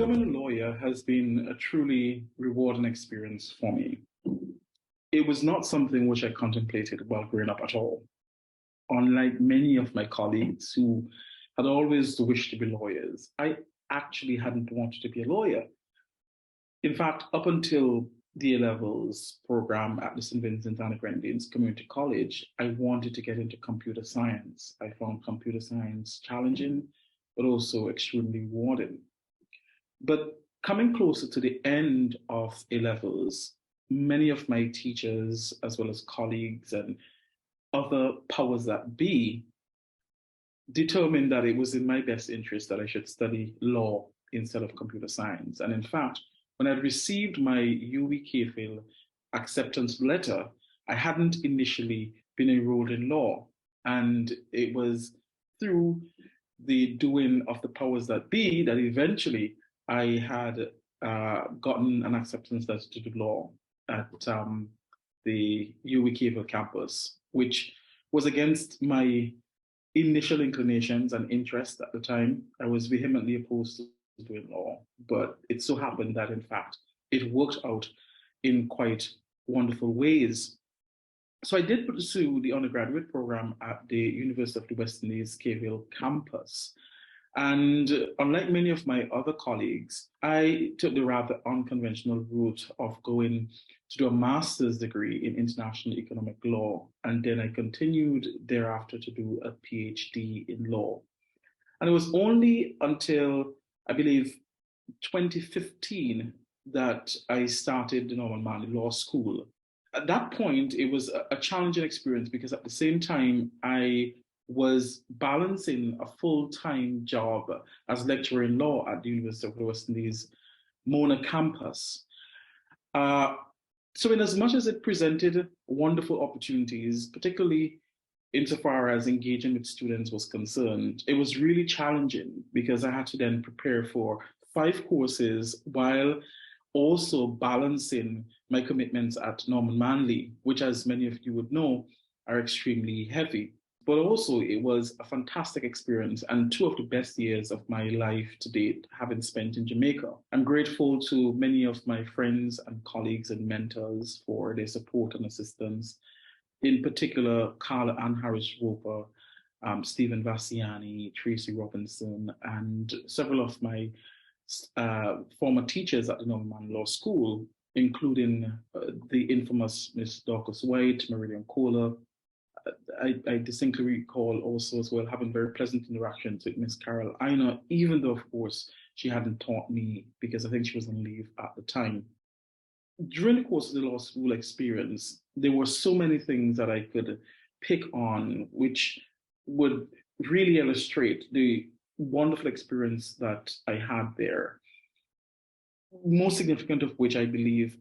Becoming a lawyer has been a truly rewarding experience for me. It was not something which I contemplated while growing up at all. Unlike many of my colleagues who had always wished to be lawyers, I actually hadn't wanted to be a lawyer. In fact, up until the A-levels program at the St. Vincent and the Grenadines Community College, I wanted to get into computer science. I found computer science challenging, but also extremely rewarding. But coming closer to the end of A-levels, many of my teachers, as well as colleagues and other powers that be, determined that it was in my best interest that I should study law instead of computer science. And in fact, when I received my UWE acceptance letter, I hadn't initially been enrolled in law. And it was through the doing of the powers that be that eventually I had gotten an acceptance letter to do law at the UWE campus, which was against my initial inclinations and interests at the time. I was vehemently opposed to doing law, but it so happened that, in fact, it worked out in quite wonderful ways. So I did pursue the undergraduate program at the University of the West Indies Cave campus. And unlike many of my other colleagues, I took the rather unconventional route of going to do a master's degree in international economic law. And then I continued thereafter to do a PhD in law. And it was only until, I believe, 2015 that I started the Norman Manley Law School. At that point, it was a challenging experience because at the same time, I was balancing a full-time job as lecturer in law at the University of the West Indies Mona campus. So in as much as it presented wonderful opportunities, particularly insofar as engaging with students was concerned, it was really challenging because I had to then prepare for 5 courses while also balancing my commitments at Norman Manley, which, as many of you would know, are extremely heavy. But also it was a fantastic experience and 2 of the best years of my life to date, having spent in Jamaica. I'm grateful to many of my friends and colleagues and mentors for their support and assistance. In particular, Carla Ann Harris Roper, Stephen Vassiani, Tracy Robinson, and several of my former teachers at the Norman Manley Law School, including the infamous Miss Dorcas White, Meridian Kohler. I distinctly recall also as well having very pleasant interactions with Miss Carol Aina, even though, of course, she hadn't taught me because I think she was on leave at the time. During the course of the law school experience, there were so many things that I could pick on, which would really illustrate the wonderful experience that I had there. Most significant of which I believe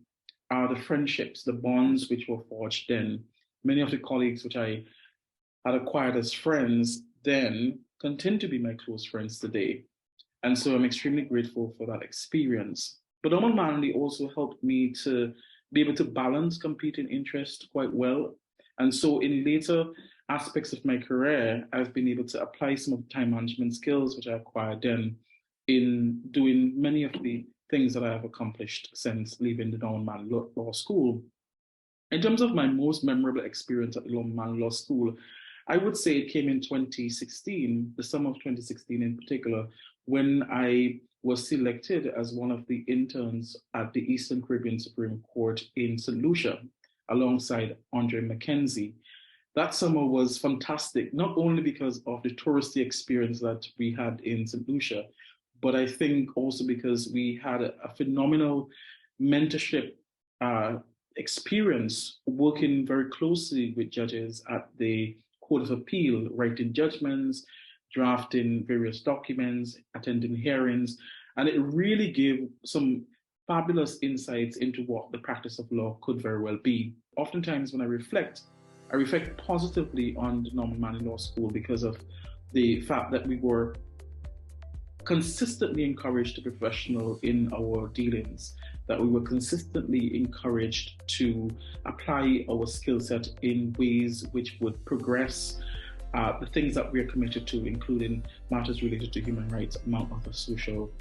are the friendships, the bonds which were forged then. Many of the colleagues which I had acquired as friends then continue to be my close friends today. And so I'm extremely grateful for that experience. But Norman Manley also helped me to be able to balance competing interests quite well. And so in later aspects of my career, I've been able to apply some of the time management skills which I acquired then in doing many of the things that I have accomplished since leaving the Norman Manley Law School. In terms of my most memorable experience at the Norman Manley Law School, I would say it came in 2016, the summer of 2016 in particular, when I was selected as one of the interns at the Eastern Caribbean Supreme Court in St. Lucia, alongside Andre McKenzie. That summer was fantastic, not only because of the touristy experience that we had in St. Lucia, but I think also because we had a phenomenal mentorship experience working very closely with judges at the Court of Appeal, writing judgments, drafting various documents, attending hearings, and it really gave some fabulous insights into what the practice of law could very well be. Oftentimes when I reflect positively on the Norman Manley Law School because of the fact that we were consistently encouraged to be professional in our dealings, that we were consistently encouraged to apply our skill set in ways which would progress the things that we are committed to, including matters related to human rights, among other social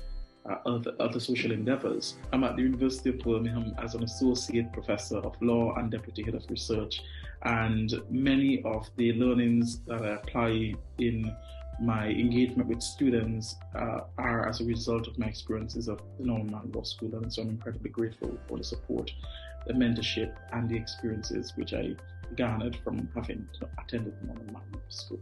other social endeavors. I'm at the University of Birmingham as an associate professor of law and deputy head of research, and many of the learnings that I apply in my engagement with students are as a result of my experiences of the Manley Law School, and so I'm incredibly grateful for the support, the mentorship, and the experiences which I garnered from having attended the Manley Law School.